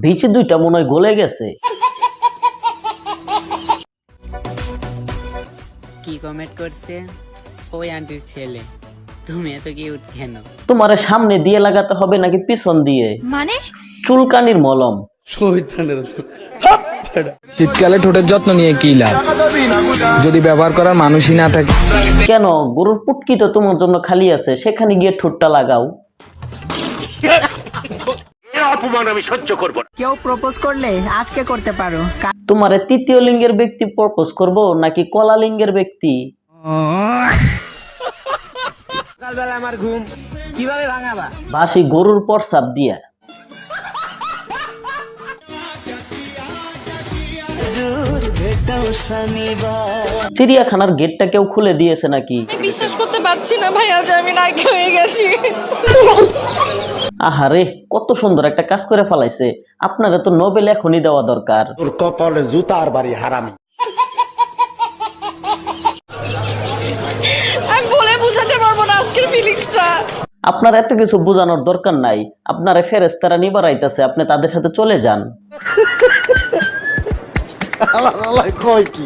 Beach দুইটা মনে হয় গলে গেছে। কি কমেন্ট করছে? ওই আন্টির ছেলে, তুমি এত কিউট কেন? তোমারে সামনে দিয়ে লাগাতে হবে নাকি পিছন দিয়ে? মানে চুলকানির মলম। শীতকালে ঠোঁটের যত্ন নিয়ে কি লাভ যদি ব্যবহার করার মানুষই না থাকে? কেন, গরুর পুটকি তো তোমার জন্য খালি আছে, সেখানে গিয়ে ঠোঁটটা লাগাও। কেউ প্রপোজ করলে আজকে করতে পারো। তোমারে তৃতীয় লিঙ্গের ব্যক্তি প্রপোজ করব নাকি কলা লিঙ্গের ব্যক্তি? সকালবেলা আমার ঘুম কিভাবে ভাঙাবা? বাসি গরুর প্রস্রাব দিয়া। চিড়িয়াখানার গেটটা কেউ খুলে দিয়েছে নাকি? বিশ্বাস করতে পারছি না ভাইয়া যে আমি নায়িকা হয়ে গেছি। আহারে, কত সুন্দর একটা কাজ করে ফেলাইছে। আপনারা তো নোবেল এখনই দেওয়া দরকার। তোর কপালে জুতার বাড়ি হারামি। আমি বলে বুঝাতে পারবো না আজকের ফিলিংসটা। আপনার এত কিছু বোঝানোর দরকার নাই। আপনারা ফেরেশতারা নিবার আইতাছে, আপনি তাদের সাথে চলে যান। কয় কি